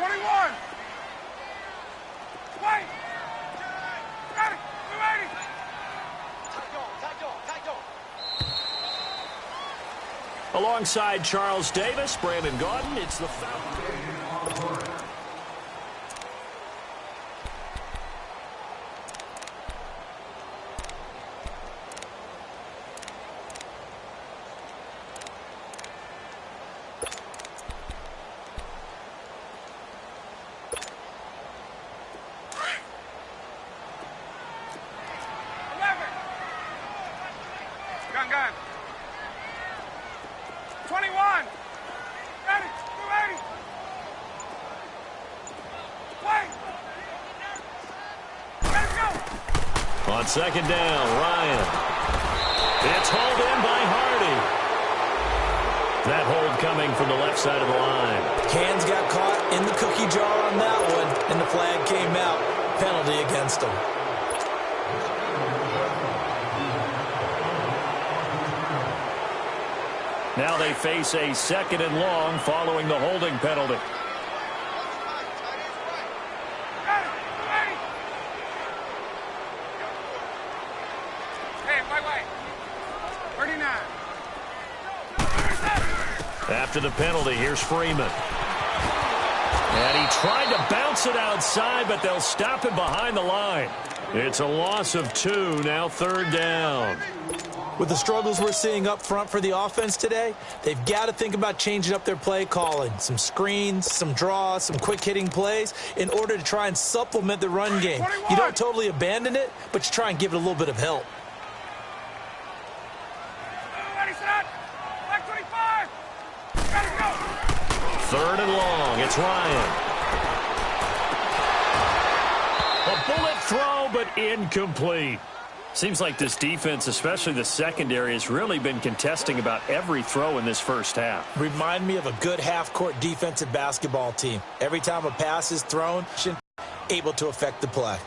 21. Wait. Got it. 280. Alongside Charles Davis, Brandon Gaudin, it's the foul. Gun. 21. Got it. 280. Wait. Let's go. On second down, Ryan. It's hauled in by Hardy. That hold coming from the left side of the line. Hands got caught in the cookie jar on that one, and the flag came out. Penalty against him. Now they face a second and long following the holding penalty. Hey, wait. 39. After the penalty, here's Freeman. And he tried to bounce it outside, but they'll stop him behind the line. It's a loss of 2, now third down. With the struggles we're seeing up front for the offense today, they've got to think about changing up their play calling. Some screens, some draws, some quick-hitting plays in order to try and supplement the run game. 21. You don't totally abandon it, but you try and give it a little bit of help. Ready, set. Back 25. Ready, go. Third and long. It's Ryan. A bullet throw, but incomplete. Seems like this defense, especially the secondary, has really been contesting about every throw in this first half. Remind me of a good half-court defensive basketball team. Every time a pass is thrown, able to affect the play.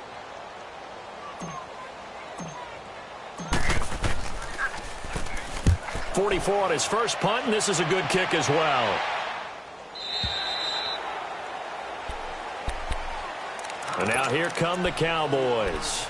.44 on his first punt, and this is a good kick as well. And now here come the Cowboys.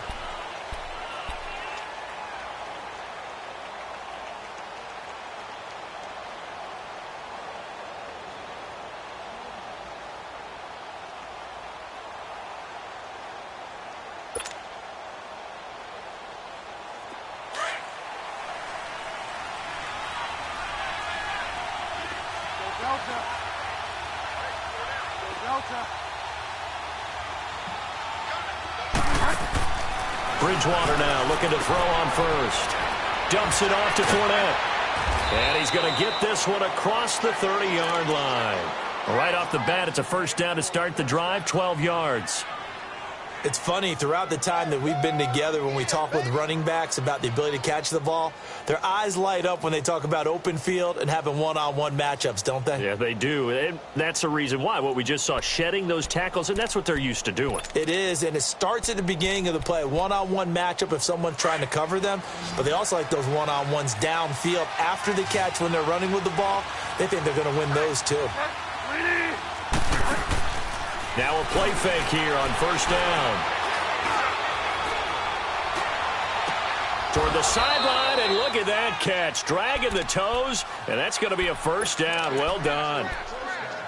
Bridgewater now looking to throw on first. Dumps it off to Fournette. And he's going to get this one across the 30-yard line. Right off the bat, it's a first down to start the drive, 12 yards. It's funny, throughout the time that we've been together, when we talk with running backs about the ability to catch the ball, their eyes light up when they talk about open field and having one-on-one matchups, don't they? Yeah, they do. And that's the reason why. What we just saw, shedding those tackles, and that's what they're used to doing. It is, and it starts at the beginning of the play. One-on-one matchup if someone's trying to cover them, but they also like those one-on-ones downfield after the catch when they're running with the ball. They think they're going to win those too. Now a play fake here on first down. Toward the sideline, and look at that catch. Dragging the toes, and that's going to be a first down. Well done.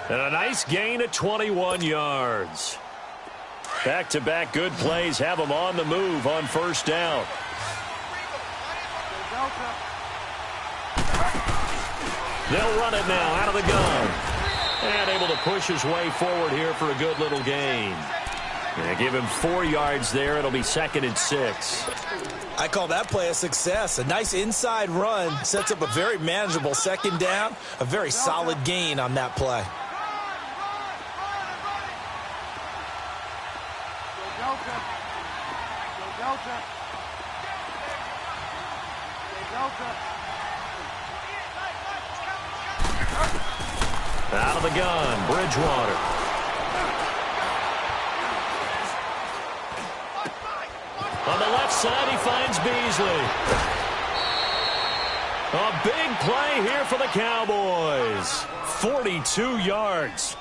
And a nice gain of 21 yards. Back-to-back good plays have them on the move on first down. They'll run it now out of the gun. And able to push his way forward here for a good little gain. And give him 4 yards there. It'll be 2nd and 6. I call that play a success. A nice inside run sets up a very manageable second down. A very solid gain on that play. Out of the gun, Bridgewater. On the left side, he finds Beasley. A big play here for the Cowboys. 42 yards.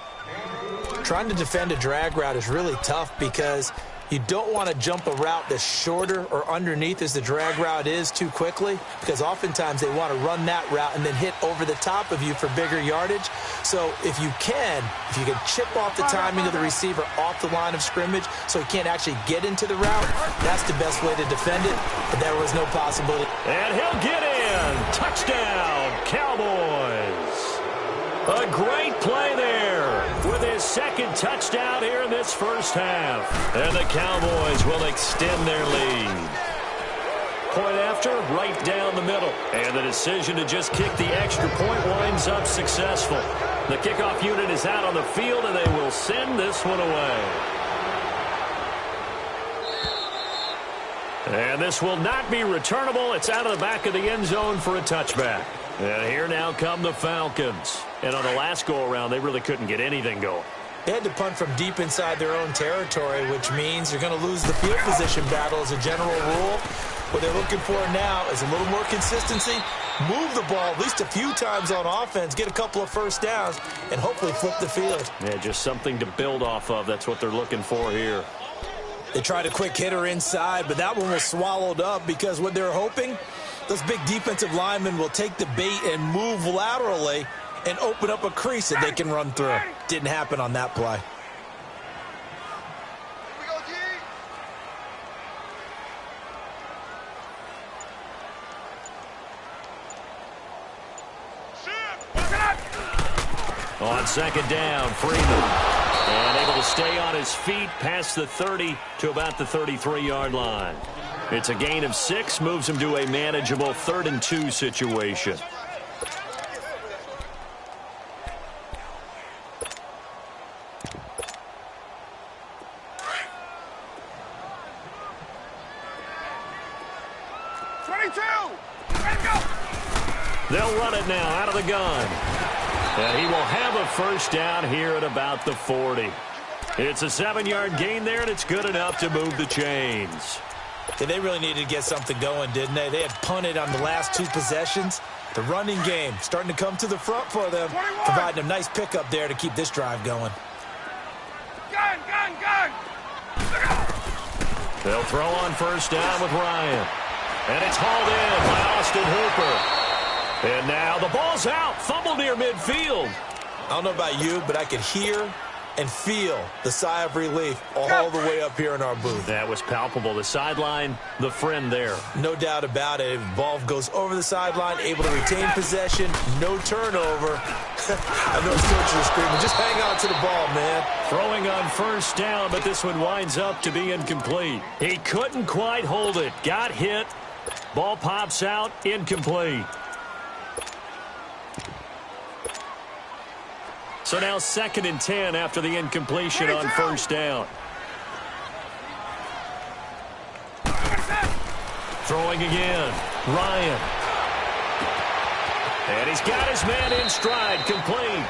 Trying to defend a drag route is really tough because you don't want to jump a route that's shorter or underneath as the drag route is too quickly, because oftentimes they want to run that route and then hit over the top of you for bigger yardage. So if you can chip off the timing of the receiver off the line of scrimmage so he can't actually get into the route, that's the best way to defend it, but there was no possibility. And he'll get in. Touchdown, Cowboys. A great play there with his second touchdown here in this first half. And the Cowboys will extend their lead. Point after, right down the middle. And the decision to just kick the extra point winds up successful. The kickoff unit is out on the field, and they will send this one away. And this will not be returnable. It's out of the back of the end zone for a touchback. And here now come the Falcons. And on the last go-around, they really couldn't get anything going. They had to punt from deep inside their own territory, which means you're going to lose the field position battle as a general rule. What they're looking for now is a little more consistency, move the ball at least a few times on offense, get a couple of first downs, and hopefully flip the field. Yeah, just something to build off of. That's what they're looking for here. They tried a quick hitter inside, but that one was swallowed up because what they're hoping, those big defensive linemen will take the bait and move laterally and open up a crease that they can run through. Didn't happen on that play. On second down, Freeman. And able to stay on his feet past the 30 to about the 33-yard line. It's a gain of 6, moves him to a manageable 3rd and 2 situation. They'll run it now out of the gun. And he will have a first down here at about the 40. It's a 7-yard gain there, and it's good enough to move the chains. Yeah, they really needed to get something going, didn't they? They had punted on the last 2 possessions. The running game starting to come to the front for them, 21. providing a nice pickup there to keep this drive going. Gun! They'll throw on first down with Ryan. And it's hauled in by Austin Hooper. And now the ball's out. Fumble near midfield. I don't know about you, but I could hear and feel the sigh of relief all the way up here in our booth. That was palpable. The sideline, the friend there. No doubt about it. The ball goes over the sideline, able to retain possession, no turnover. I know his coaches are screaming, just hang on to the ball, man. Throwing on first down, but this one winds up to be incomplete. He couldn't quite hold it. Got hit. Ball pops out, incomplete. So now 2nd and 10 after the incompletion on first down. Throwing again. Ryan. And he's got his man in stride, complete.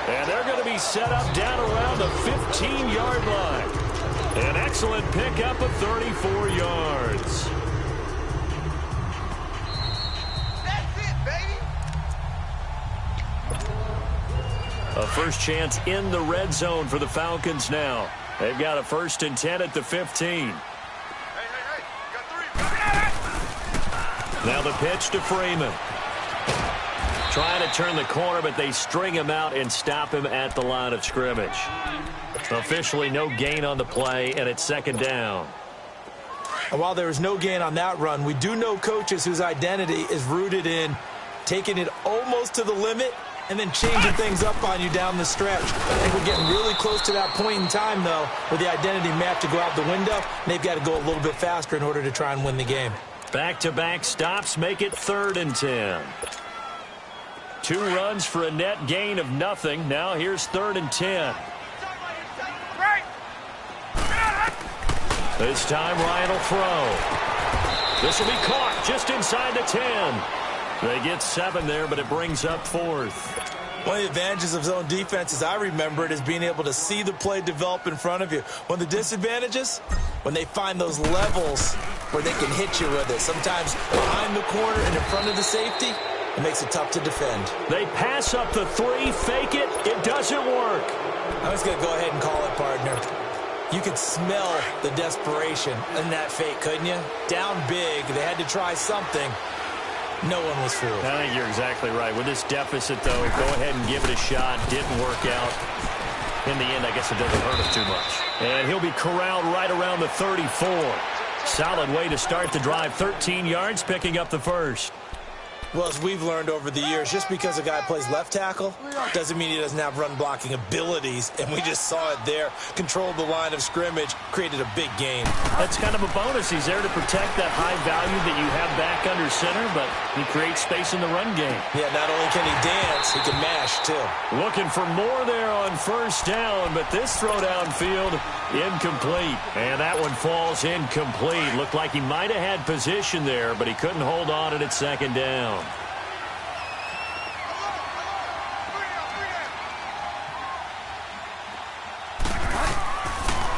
And they're going to be set up down around the 15-yard line. An excellent pickup of 34 yards. A first chance in the red zone for the Falcons now. They've got a 1st and 10 at the 15. Now the pitch to Freeman. Trying to turn the corner, but they string him out and stop him at the line of scrimmage. Officially no gain on the play, and it's 2nd down. And while there is no gain on that run, we do know coaches whose identity is rooted in taking it almost to the limit and then changing things up on you down the stretch. I think we're getting really close to that point in time, though, where the identity may have to go out the window, and they've got to go a little bit faster in order to try and win the game. Back-to-back stops make it 3rd and 10. 2 runs for a net gain of nothing. Now here's 3rd and 10. This time Ryan will throw. This will be caught just inside the 10. They get 7 there, but it brings up 4th. One of the advantages of zone defense, as I remember it, is being able to see the play develop in front of you. One of the disadvantages, when they find those levels where they can hit you with it. Sometimes behind the corner and in front of the safety, it makes it tough to defend. They pass up the 3, fake it. It doesn't work. I'm just going to go ahead and call it, partner. You could smell the desperation in that fake, couldn't you? Down big, they had to try something. No one was fooled. I think you're exactly right. With this deficit, though, go ahead and give it a shot. Didn't work out. In the end, I guess it doesn't hurt us too much. And he'll be corralled right around the 34. Solid way to start the drive. 13 yards, picking up the first. Well, as we've learned over the years, just because a guy plays left tackle doesn't mean he doesn't have run-blocking abilities, and we just saw it there. Controlled the line of scrimmage, created a big gain. That's kind of a bonus. He's there to protect that high value that you have back under center, but he creates space in the run game. Yeah, not only can he dance, he can mash, too. Looking for more there on first down, but this throw downfield, incomplete. And that one falls incomplete. Looked like he might have had position there, but he couldn't hold on at second down.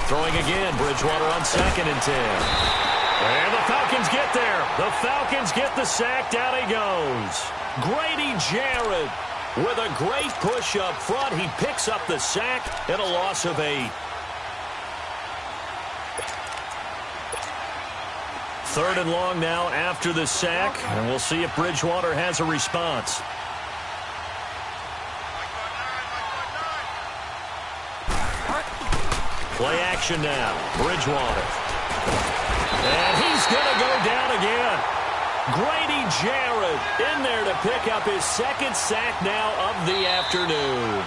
Throwing again, Bridgewater on 2nd and 10. And the Falcons get there. The Falcons get the sack. Down he goes. Grady Jarrett with a great push up front. He picks up the sack and a loss of 8. 3rd and long now after the sack, and we'll see if Bridgewater has a response. Play action now. Bridgewater. And he's going to go down again. Grady Jarrett in there to pick up his 2nd sack now of the afternoon.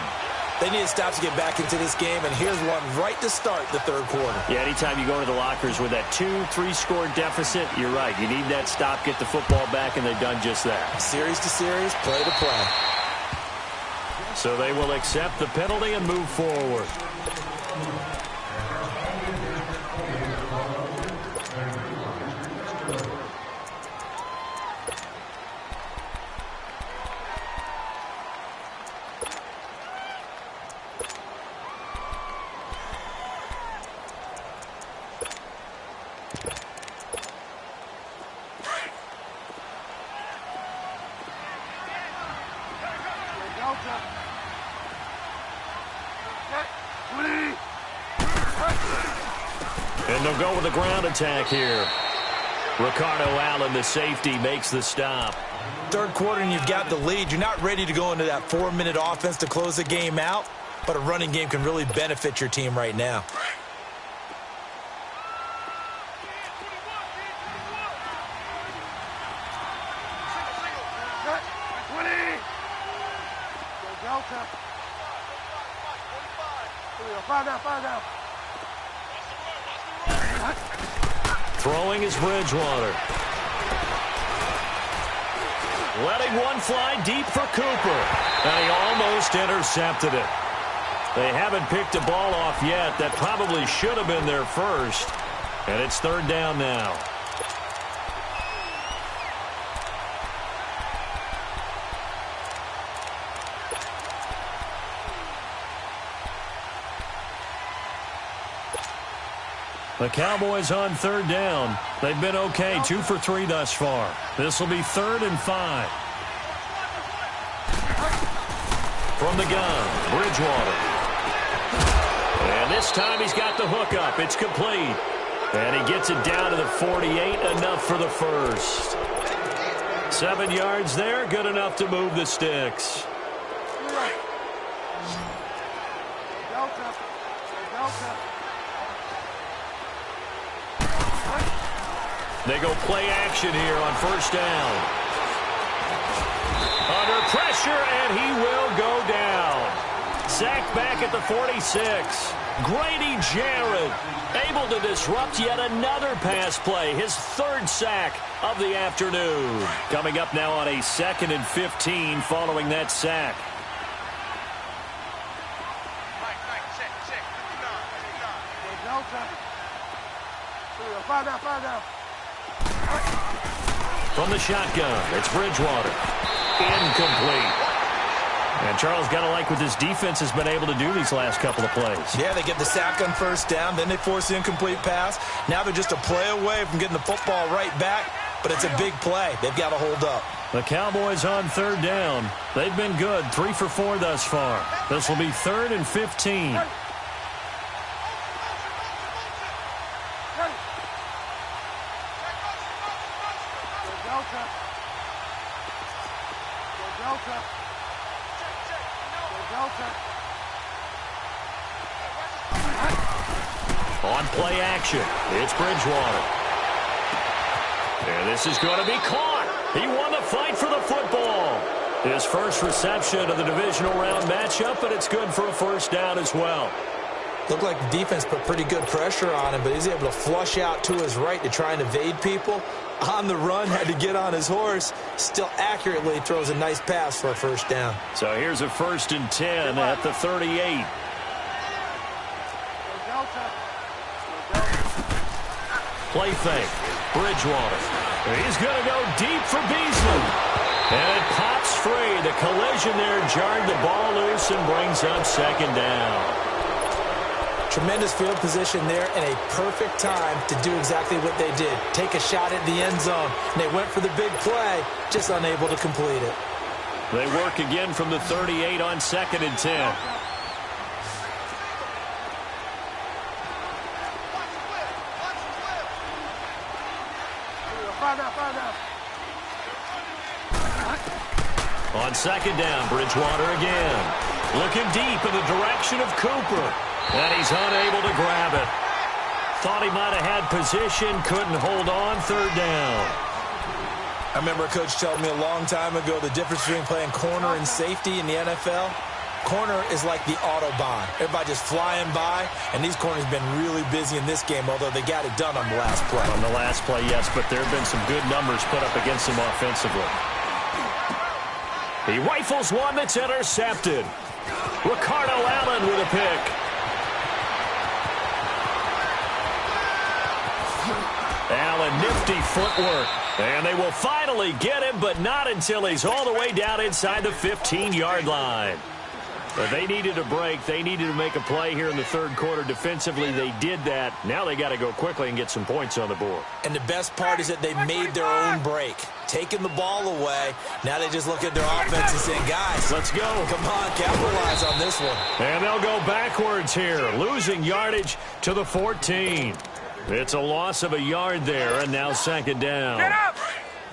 They need to stop to get back into this game, and here's one right to start the 3rd quarter. Yeah, anytime you go into the lockers with that 2-3 score deficit, you're right. You need that stop, get the football back, and they've done just that. Series to series, play to play. So they will accept the penalty and move forward. And they'll go with the ground attack here. Ricardo Allen, the safety, makes the stop. 3rd quarter and you've got the lead. You're not ready to go into that 4-minute offense to close the game out, but a running game can really benefit your team right now. Throwing is Bridgewater. Letting one fly deep for Cooper. And he almost intercepted it. They haven't picked a ball off yet. That probably should have been their first. And it's 3rd down now. The Cowboys on 3rd down. They've been okay, 2 for 3 thus far. This will be 3rd and 5. From the gun, Bridgewater. And this time he's got the hook up. It's complete. And he gets it down to the 48, enough for the first. 7 yards there, good enough to move the sticks. They go play action here on 1st down. Under pressure, and he will go down. Sacked back at the 46. Grady Jarrett able to disrupt yet another pass play. His 3rd sack of the afternoon. Coming up now on a 2nd and 15 following that sack. From the shotgun, it's Bridgewater. Incomplete. And Charles, got to like what this defense has been able to do these last couple of plays. Yeah, they get the sack on 1st down, then they force the incomplete pass. Now they're just a play away from getting the football right back, but it's a big play. They've got to hold up. The Cowboys on third down. They've been good, 3 for 4 thus far. This will be 3rd and 15. On play action, it's Bridgewater. And this is going to be caught. He won the fight for the football. His first reception of the divisional round matchup, but it's good for a first down as well. Looked like the defense put pretty good pressure on him, but he's able to flush out to his right to try and evade people. On the run, had to get on his horse. Still accurately throws a nice pass for a first down. So here's a 1st and 10 at the 38. Play fake. Bridgewater. He's going to go deep for Beasley. And it pops free. The collision there jarred the ball loose and brings up 2nd down. Tremendous field position there and a perfect time to do exactly what they did. Take a shot at the end zone. And they went for the big play, just unable to complete it. They work again from the 38 on 2nd and 10. On 2nd down, Bridgewater again. Looking deep in the direction of Cooper. And he's unable to grab it. Thought he might have had position, couldn't hold on, 3rd down. I remember a coach telling me a long time ago the difference between playing corner and safety in the NFL. Corner is like the Autobahn. Everybody just flying by, and these corners have been really busy in this game, although they got it done on the last play. On the last play, yes, but there have been some good numbers put up against them offensively. He rifles one that's intercepted. Ricardo Allen with a pick. Allen, nifty footwork. And they will finally get him, but not until he's all the way down inside the 15-yard line. But they needed a break. They needed to make a play here in the 3rd quarter. Defensively, they did that. Now they got to go quickly and get some points on the board. And the best part is that they made their own break. Taking the ball away. Now they just look at their offense and saying, guys, let's go. Come on, capitalize on this one. And they'll go backwards here, losing yardage to the 14. It's a loss of a yard there, and now 2nd down. Get up!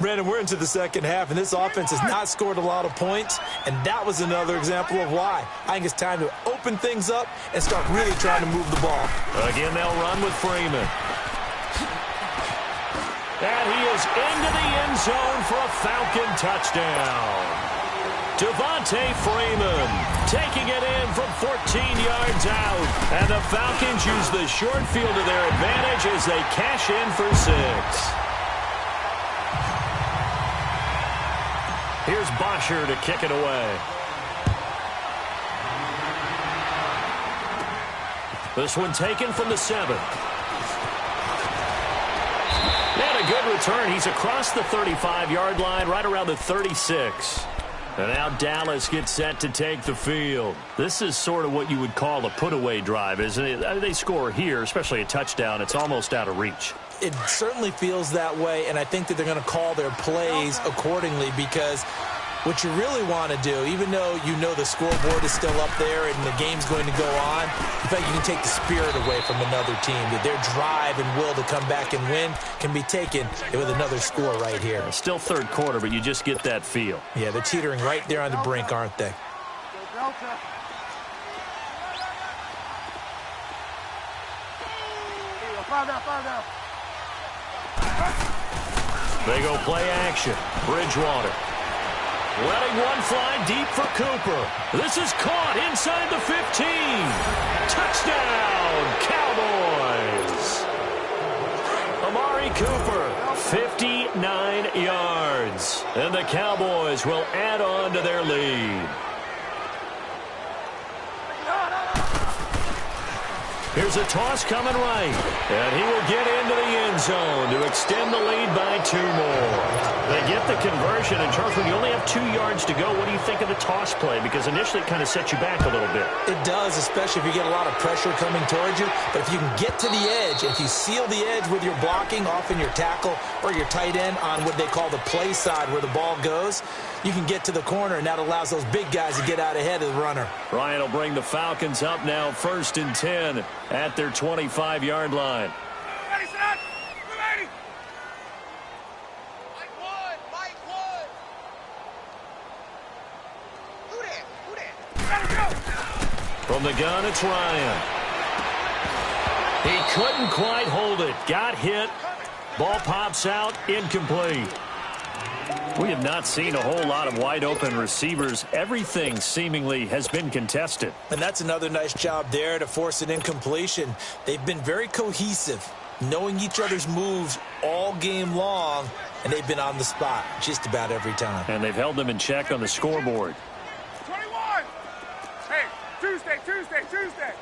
Brandon, we're into the second half, and this offense has not scored a lot of points, and that was another example of why. I think it's time to open things up and start really trying to move the ball. Again, they'll run with Freeman. And he is into the end zone for a Falcon touchdown. Devontae Freeman taking it in from 14 yards out. And the Falcons use the short field to their advantage as they cash in for 6. Here's Bosher to kick it away. This one taken from the 7. And a good return. He's across the 35-yard line, right around the 36. And now Dallas gets set to take the field. This is sort of what you would call a put-away drive, isn't it? They score here, especially a touchdown. It's almost out of reach. It certainly feels that way, and I think that they're going to call their plays accordingly because what you really want to do, even though you know the scoreboard is still up there and the game's going to go on, in fact, you can take the spirit away from another team. That their drive and will to come back and win can be taken with another score right here. Still 3rd quarter, but you just get that feel. Yeah, they're teetering right there on the brink, aren't they? They go play action. Bridgewater. Letting one fly deep for Cooper. This is caught inside the 15. Touchdown, Cowboys. Amari Cooper, 59 yards. And the Cowboys will add on to their lead. Here's a toss coming right. And he will get into the end zone to extend the lead by 2 more. They get the conversion. And, Charles, when you only have 2 yards to go, what do you think of the toss play? Because initially it kind of set you back a little bit. It does. does, especially if you get a lot of pressure coming towards you. But if you can get to the edge, if you seal the edge with your blocking, often your tackle or your tight end on what they call the play side where the ball goes, you can get to the corner, and that allows those big guys to get out ahead of the runner. Ryan will bring the Falcons up now 1st and 10 at their 25-yard line. Ready, set. Ready. From the gun, it's Ryan. He couldn't quite hold it. Got hit. Ball pops out. Incomplete. We have not seen a whole lot of wide-open receivers. Everything seemingly has been contested. And that's another nice job there to force an incompletion. They've been very cohesive, knowing each other's moves all game long, and they've been on the spot just about every time. And they've held them in check on the scoreboard. 21. Hey, Tuesday. Ready, set.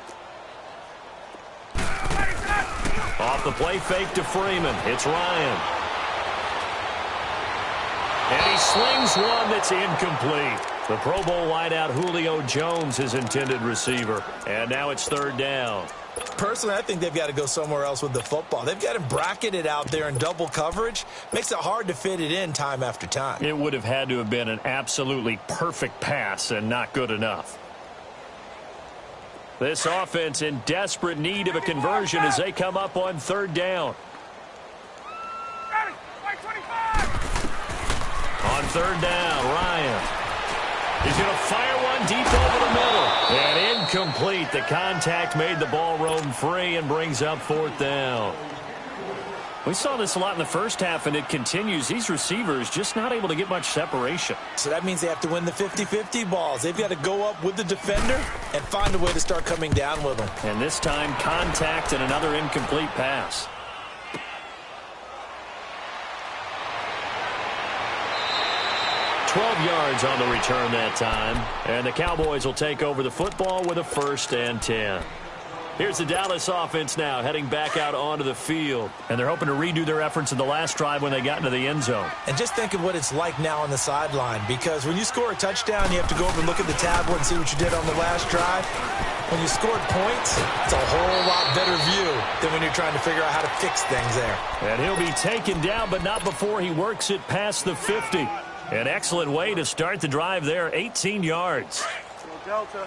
Off the play fake to Freeman. It's Ryan. And he slings one that's incomplete. The Pro Bowl wideout Julio Jones, his intended receiver. And now it's 3rd down. Personally, I think they've got to go somewhere else with the football. They've got him bracketed out there in double coverage. Makes it hard to fit it in time after time. It would have had to have been an absolutely perfect pass and not good enough. This offense in desperate need of a conversion as they come up on 3rd down. Ready. Right 25. On 3rd down, Ryan. He's going to fire one deep over the middle. And incomplete. The contact made the ball roam free and brings up 4th down. We saw this a lot in the first half, and it continues. These receivers just not able to get much separation. So that means they have to win the 50-50 balls. They've got to go up with the defender and find a way to start coming down with them. And this time, contact and another incomplete pass. Yards on the return that time. And the Cowboys will take over the football with a 1st and 10. Here's the Dallas offense now heading back out onto the field. And they're hoping to redo their efforts in the last drive when they got into the end zone. And just think of what it's like now on the sideline, because when you score a touchdown, you have to go over and look at the tablet and see what you did on the last drive. When you scored points, it's a whole lot better view than when you're trying to figure out how to fix things there. And he'll be taken down, but not before he works it past the 50. An excellent way to start the drive there, 18 yards. Delta.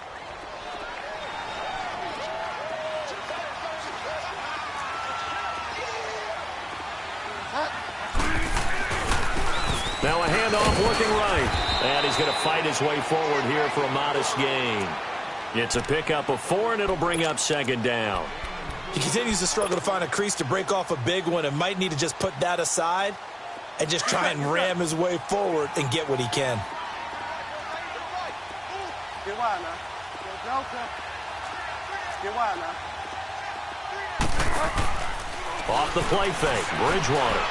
Now a handoff looking right. And he's going to fight his way forward here for a modest gain. It's a pickup of 4, and it'll bring up 2nd down. He continues to struggle to find a crease to break off a big one and might need to just put that aside and just try and ram his way forward and get what he can. Off the play fake, Bridgewater.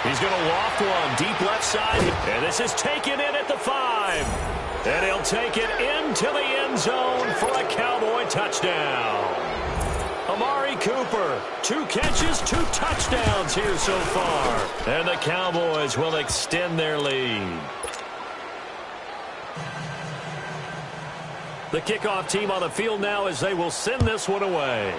He's going to loft one deep left side. And this is taken in at the 5. And he'll take it into the end zone for a Cowboy touchdown. Amari Cooper, 2 catches, 2 touchdowns here so far. And the Cowboys will extend their lead. The kickoff team on the field now as they will send this one away.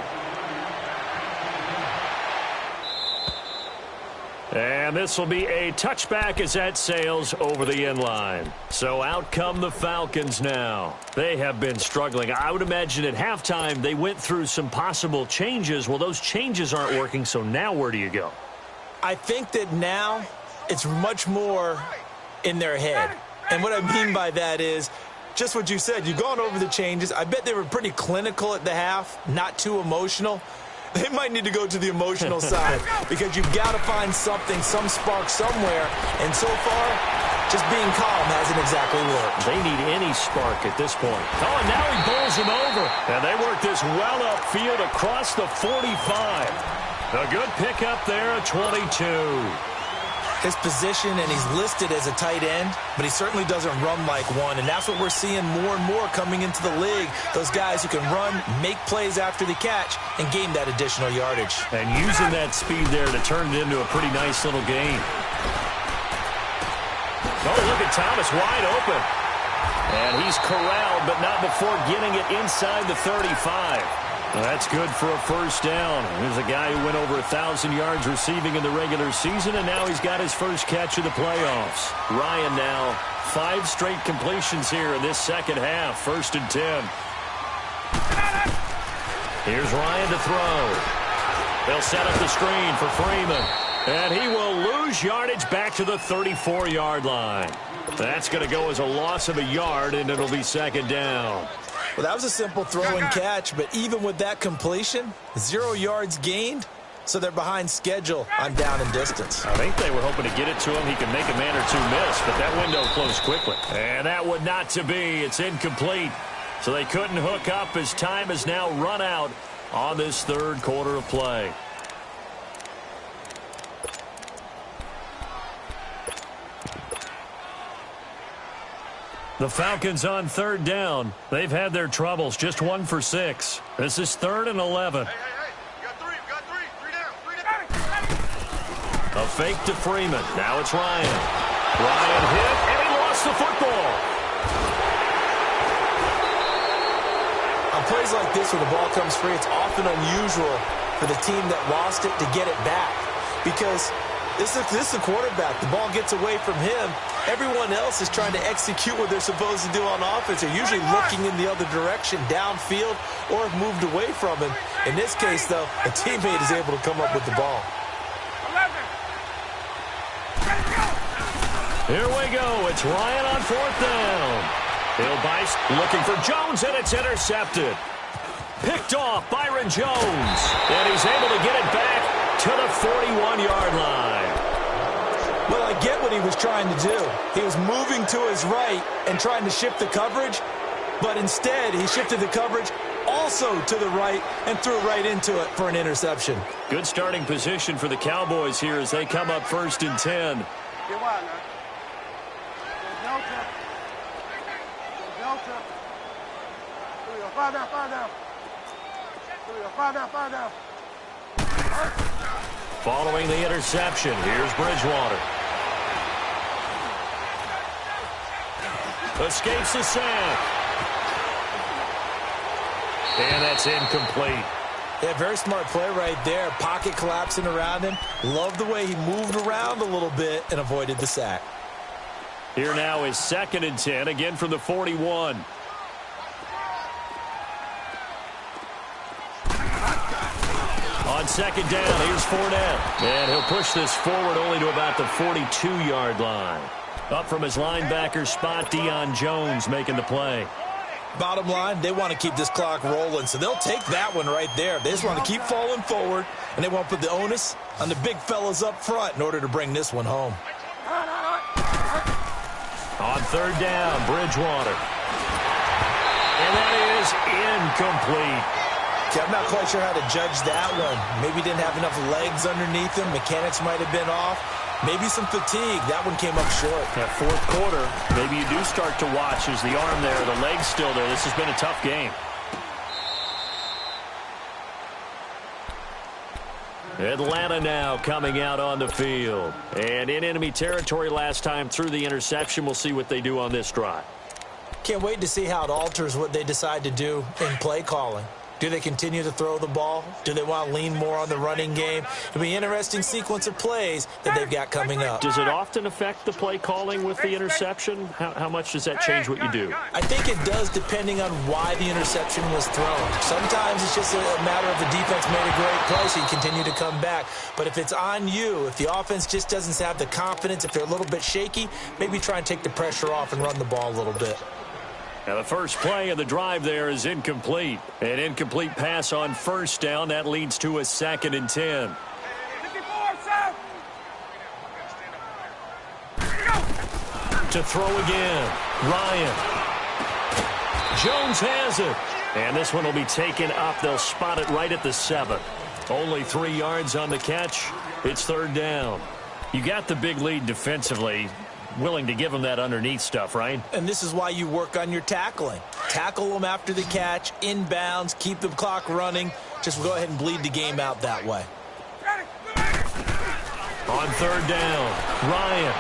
And this will be a touchback as that sails over the end line. So out come the Falcons now. They have been struggling. I would imagine at halftime they went through some possible changes. Well, those changes aren't working, so now where do you go? I think that now it's much more in their head. And what I mean by that is just what you said. You've gone over the changes. I bet they were pretty clinical at the half, not too emotional. They might need to go to the emotional side because you've got to find something, some spark somewhere. And so far, just being calm hasn't exactly worked. They need any spark at this point. Oh, and now he bowls him over. And they work this well upfield across the 45. A good pickup there at 22. His position, and he's listed as a tight end, but he certainly doesn't run like one, and that's what we're seeing more and more coming into the league. Those guys who can run, make plays after the catch, and gain that additional yardage. And using that speed there to turn it into a pretty nice little game. Oh, look at Thomas wide open. And he's corralled, but not before getting it inside the 35. That's good for a first down. There's a guy who went over 1,000 yards receiving in the regular season, and now he's got his first catch of the playoffs. Ryan now 5 straight completions here in this second half. 1st and 10. Here's Ryan to throw. They'll set up the screen for Freeman. And he will lose yardage back to the 34-yard line. That's going to go as a loss of a yard, and it'll be 2nd down. Well, that was a simple throw and catch, but even with that completion, 0 yards gained, so they're behind schedule on down and distance. I think they were hoping to get it to him. He could make a man or two miss, but that window closed quickly. And that would not to be. It's incomplete. So they couldn't hook up as time has now run out on this 3rd quarter of play. The Falcons on 3rd down. They've had their troubles, just 1 for 6. This is 3rd and 11. Hey. You got three. 3 down. A fake to Freeman. Now it's Ryan. Ryan hit, and he lost the football. On plays like this where the ball comes free, it's often unusual for the team that lost it to get it back. Because this is the quarterback. The ball gets away from him. Everyone else is trying to execute what they're supposed to do on offense. They're usually looking in the other direction, downfield, or have moved away from him. In this case, though, a teammate is able to come up with the ball. 11. Here we go. It's Ryan on 4th down. Bill Bice looking for Jones, and it's intercepted. Picked off Byron Jones. And he's able to get it back to the 41-yard line. Well, I get what he was trying to do. He was moving to his right and trying to shift the coverage, but instead he shifted the coverage also to the right and threw right into it for an interception. Good starting position for the Cowboys here as they come up 1st and 10. Get wide now. Delta. 5 down. 5 down. Following the interception, here's Bridgewater. Escapes the sack. And that's incomplete. Yeah, very smart play right there. Pocket collapsing around him. Love the way he moved around a little bit and avoided the sack. Here now is 2nd and 10, again from the 41. On 2nd down, here's Fournette. And he'll push this forward only to about the 42-yard line. Up from his linebacker spot, Deion Jones making the play. Bottom line, they want to keep this clock rolling, so they'll take that one right there. They just want to keep falling forward, and they want to put the onus on the big fellas up front in order to bring this one home. On 3rd down, Bridgewater. And that is incomplete. Okay, I'm not quite sure how to judge that one. Maybe didn't have enough legs underneath him. Mechanics might have been off. Maybe some fatigue. That one came up short. That 4th quarter, maybe you do start to watch as the arm there, the leg's still there. This has been a tough game. Atlanta now coming out on the field. And in enemy territory last time through the interception. We'll see what they do on this drive. Can't wait to see how it alters what they decide to do in play calling. Do they continue to throw the ball? Do they want to lean more on the running game? It'll be an interesting sequence of plays that they've got coming up. Does it often affect the play calling with the interception? How much does that change what you do? I think it does depending on why the interception was thrown. Sometimes it's just a matter of the defense made a great play, so you continue to come back. But if it's on you, if the offense just doesn't have the confidence, if they're a little bit shaky, maybe try and take the pressure off and run the ball a little bit. Now the first play of the drive there is incomplete. An incomplete pass on 1st down. That leads to a 2nd and 10. 54, South. To throw again. Ryan. Jones has it. And this one will be taken up. They'll spot it right at the 7. Only 3 yards on the catch. It's 3rd down. You got the big lead defensively. Willing to give them that underneath stuff, right? And this is why you work on your tackling. Tackle them after the catch, inbounds, keep the clock running. Just go ahead and bleed the game out that way. On 3rd down, Ryan.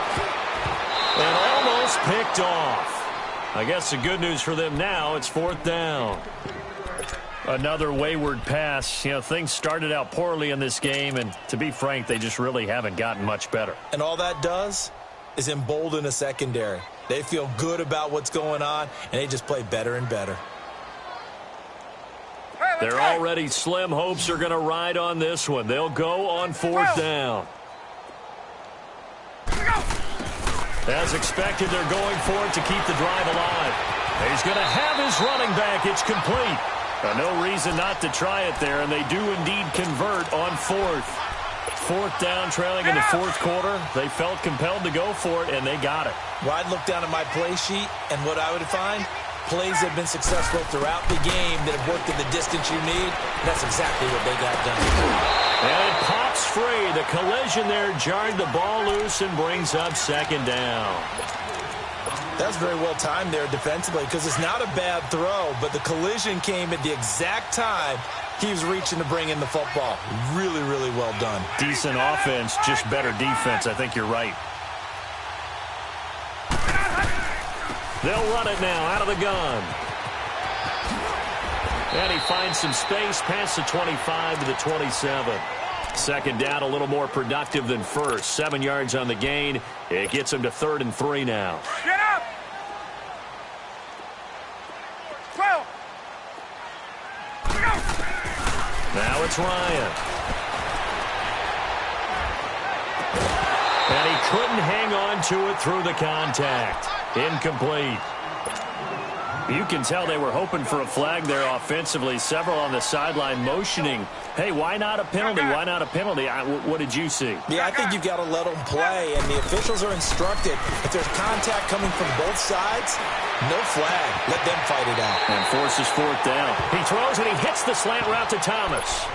And almost picked off. I guess the good news for them now, it's 4th down. Another wayward pass. You know, things started out poorly in this game, and to be frank, they just really haven't gotten much better. And all that does is embolden a secondary. They feel good about what's going on, and they just play better and better. Their already slim hopes are going to ride on this one. They'll go on 4th down. As expected, they're going for it to keep the drive alive. He's going to have his running back. It's complete. No reason not to try it there, and they do indeed convert on 4th. 4th down, trailing in the 4th quarter. They felt compelled to go for it, and they got it. Well, I'd look down at my play sheet, and what I would find, plays have been successful throughout the game that have worked at the distance you need. That's exactly what they got done. And it pops free. The collision there jarred the ball loose and brings up 2nd down. That's very well timed there defensively because it's not a bad throw, but the collision came at the exact time he was reaching to bring in the football. Really, really well done. Decent offense, just better defense. I think you're right. They'll run it now out of the gun. And he finds some space past the 25 to the 27. 2nd down, a little more productive than first. 7 yards on the gain. It gets him to 3rd and 3 now. Get up! 12. Now it's Ryan. And he couldn't hang on to it through the contact. Incomplete. You can tell they were hoping for a flag there offensively. Several on the sideline motioning, hey, why not a penalty? Why not a penalty? What did you see? Yeah, I think you've got to let them play, and the officials are instructed. If there's contact coming from both sides, no flag. Let them fight it out. And forces 4th down. He throws and he hits the slant route to Thomas.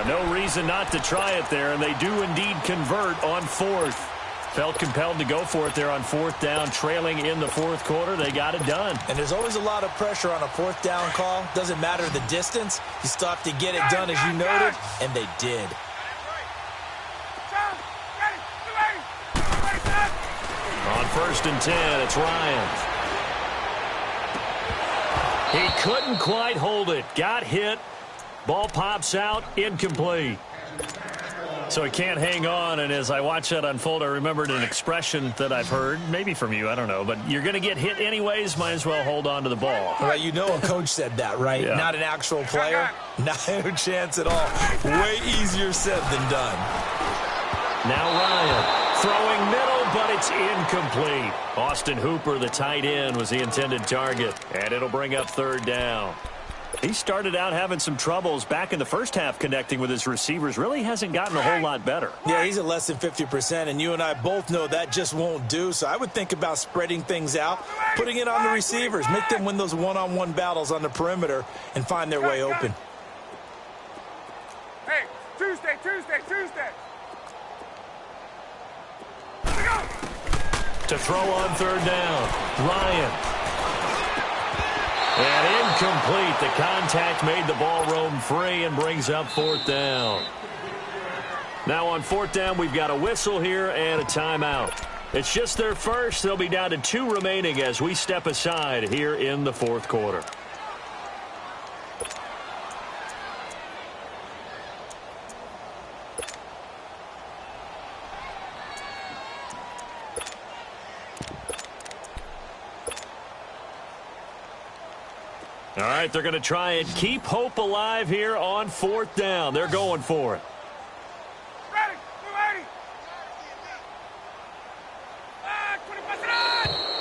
No reason not to try it there, and they do indeed convert on 4th. Felt compelled to go for it there on 4th down, trailing in the 4th quarter. They got it done. And there's always a lot of pressure on a 4th down call. Doesn't matter the distance. You still have to get it done, as you noted, and they did. On 1st and 10, it's Ryan. He couldn't quite hold it. Got hit. Ball pops out. Incomplete. So he can't hang on, and as I watch that unfold, I remembered an expression that I've heard, maybe from you, I don't know, but you're going to get hit anyways, might as well hold on to the ball. Well, you know a coach said that, right? Yeah. Not an actual player. No chance at all. Way easier said than done. Now Ryan throwing middle, but it's incomplete. Austin Hooper, the tight end, was the intended target, and it'll bring up 3rd down. He started out having some troubles back in the first half connecting with his receivers. Really hasn't gotten a whole lot better. Yeah, he's at less than 50%, and you and I both know that just won't do. So I would think about spreading things out, putting it on the receivers, make them win those one-on-one battles on the perimeter and find their way open. Hey, Tuesday. To throw on 3rd down, Ryan. And incomplete. The contact made the ball roam free and brings up 4th down. Now on 4th down, we've got a whistle here and a timeout. It's just their first. They'll be down to 2 remaining as we step aside here in the 4th quarter. All right, they're going to try and keep hope alive here on 4th down. They're going for it. Ready.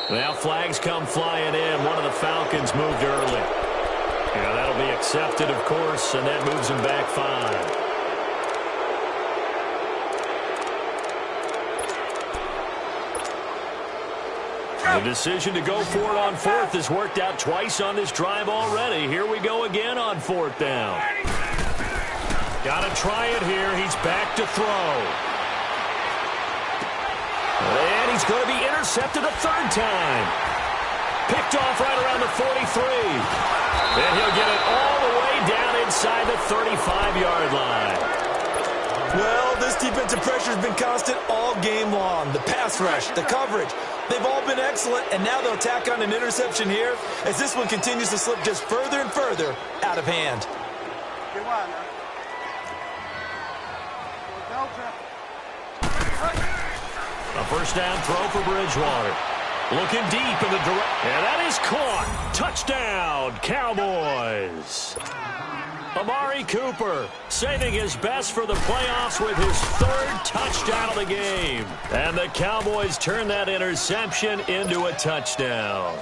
Now flags come flying in. One of the Falcons moved early. Yeah, that'll be accepted, of course, and that moves them back 5. The decision to go for it on 4th has worked out twice on this drive already. Here we go again on 4th down. Got to try it here. He's back to throw. And he's going to be intercepted a 3rd time. Picked off right around the 43. And he'll get it all the way down inside the 35-yard line. Well, this This defensive pressure has been constant all game long. The pass rush, the coverage, they've all been excellent, and now they'll tack on an interception here as this one continues to slip just further and further out of hand. A first down throw for Bridgewater. Looking deep in the direct. And that is caught. Touchdown, Cowboys. Amari Cooper saving his best for the playoffs with his third touchdown of the game. And the Cowboys turn that interception into a touchdown.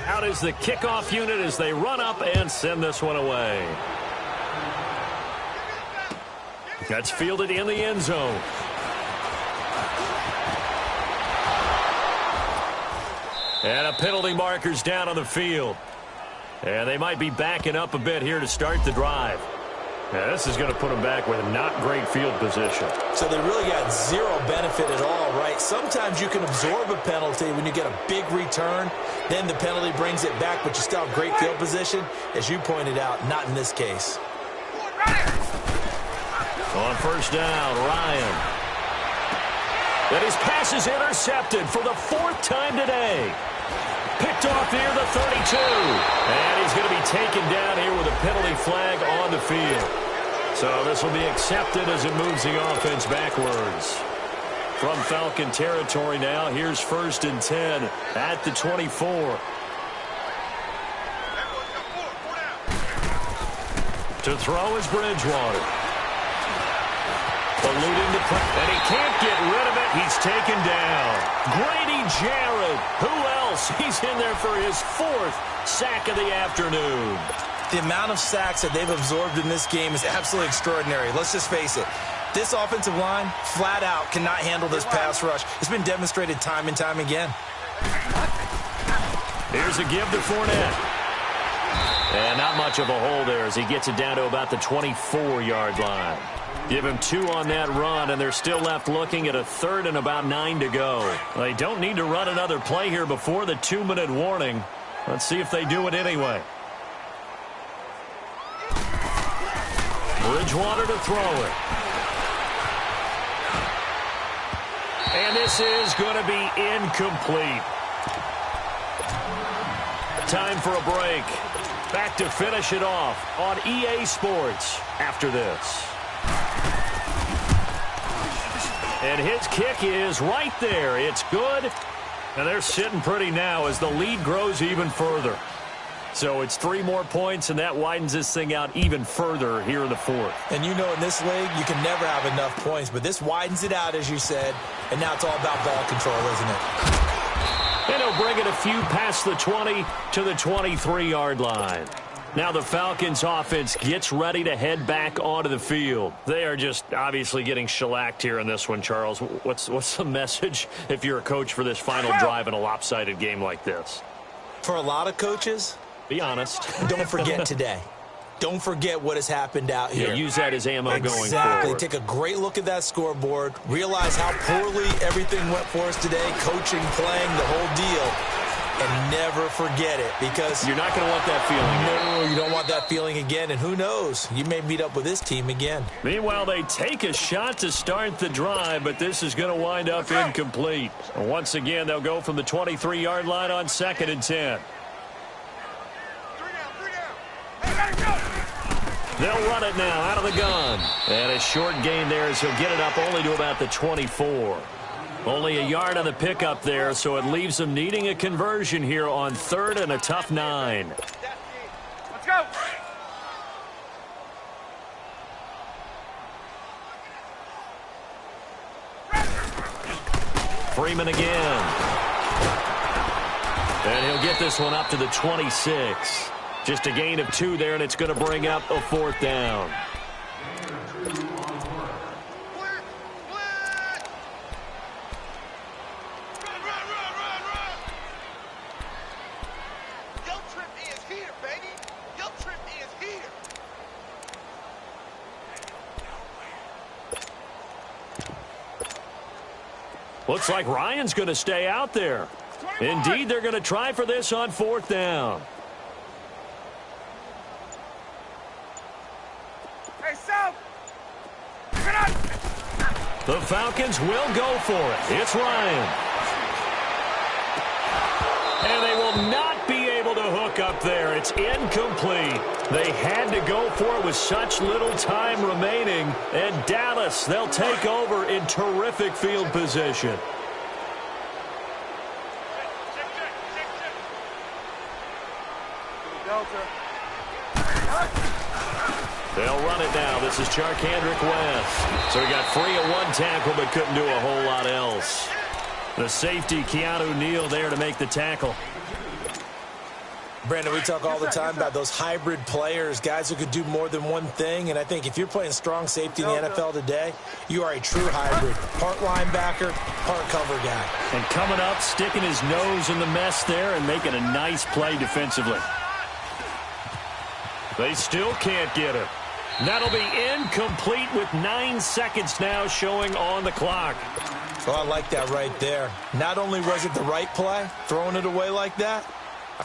Out is the kickoff unit as they run up and send this one away. That's fielded in the end zone. And a penalty marker's down on the field. And they might be backing up a bit here to start the drive. Now, this is going to put them back with not great field position. So they really got zero benefit at all, right? Sometimes you can absorb a penalty when you get a big return. Then the penalty brings it back, but you still have great field position. As you pointed out, not in this case. On first down, Ryan. And his pass is intercepted for the fourth time today. Picked off near the 32. And he's going to be taken down here with a penalty flag on the field. So this will be accepted as it moves the offense backwards. From Falcon territory now, here's 1st and 10 at the 24. To throw is Bridgewater. Eluding the play, and he can't get rid of it. He's taken down. Grady Jarrett. Who else? He's in there for his 4th sack of the afternoon. The amount of sacks that they've absorbed in this game is absolutely extraordinary. Let's just face it. This offensive line, flat out, cannot handle this pass rush. It's been demonstrated time and time again. Here's a give to Fournette. And not much of a hole there as he gets it down to about the 24-yard line. Give him 2 on that run, and they're still left looking at a 3rd and about 9 to go. They don't need to run another play here before the 2-minute warning. Let's see if they do it anyway. Bridgewater to throw it. And this is going to be incomplete. Time for a break. Back to finish it off on EA Sports after this. And his kick is right there. It's good. And they're sitting pretty now as the lead grows even further. So it's 3 more points, and that widens this thing out even further here in the 4th. And you know in this league, you can never have enough points. But this widens it out, as you said. And now it's all about ball control, isn't it? And he'll bring it a few past the 20 to the 23-yard line. Now the Falcons offense gets ready to head back onto the field. They are just obviously getting shellacked here in this one, Charles. What's the message if you're a coach for this final drive in a lopsided game like this? For a lot of coaches, be honest. Don't forget today. Don't forget what has happened out here. Yeah, use that as ammo going forward. Exactly. Take a great look at that scoreboard. Realize how poorly everything went for us today. Coaching, playing, the whole deal. And never forget it, because you're not going to want that feeling. No, you don't want that feeling again. And who knows? You may meet up with this team again. Meanwhile, they take a shot to start the drive, but this is going to wind up incomplete. And once again, they'll go from the 23-yard line on 2nd and 10. They'll run it now out of the gun. And a short gain there as he'll get it up only to about the 24. Only a yard on the pickup there, so it leaves them needing a conversion here on 3rd and a tough 9. Let's go. Freeman again. And he'll get this one up to the 26. Just a gain of 2 there, and it's going to bring up a 4th down. Looks like Ryan's going to stay out there. Indeed, they're going to try for this on 4th down. Hey, South. The Falcons will go for it. It's Ryan. And they will not be able to hook up there. It's incomplete. They had to go for it with such little time remaining. And Dallas, they'll take over in terrific field position. They'll run it now. This is Charkandrick West. So he got free of one tackle but couldn't do a whole lot else. The safety, Keanu Neal, there to make the tackle. Brandon, we talk all the time about those hybrid players, guys who could do more than one thing. And I think if you're playing strong safety in the NFL today, you are a true hybrid. Part linebacker, part cover guy. And coming up, sticking his nose in the mess there and making a nice play defensively. They still can't get him. That'll be incomplete with 9 seconds now showing on the clock. Well, I like that right there. Not only was it the right play, throwing it away like that,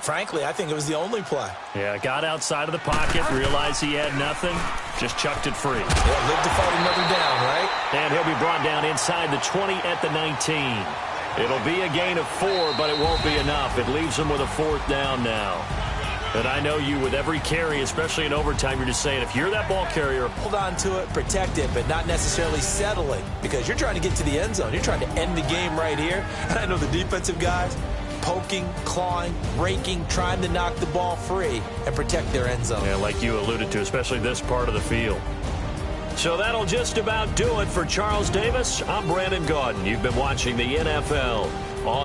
frankly, I think it was the only play. Yeah, got outside of the pocket, realized he had nothing, just chucked it free. Yeah, live to fight another down, right? And he'll be brought down inside the 20 at the 19. It'll be a gain of 4, but it won't be enough. It leaves him with a 4th down now. And I know you, with every carry, especially in overtime, you're just saying, if you're that ball carrier, hold on to it, protect it, but not necessarily settle it, because you're trying to get to the end zone. You're trying to end the game right here. And I know the defensive guys, poking, clawing, raking, trying to knock the ball free and protect their end zone. Yeah, like you alluded to, especially this part of the field. So that'll just about do it for Charles Davis. I'm Brandon Gaudin. You've been watching the NFL on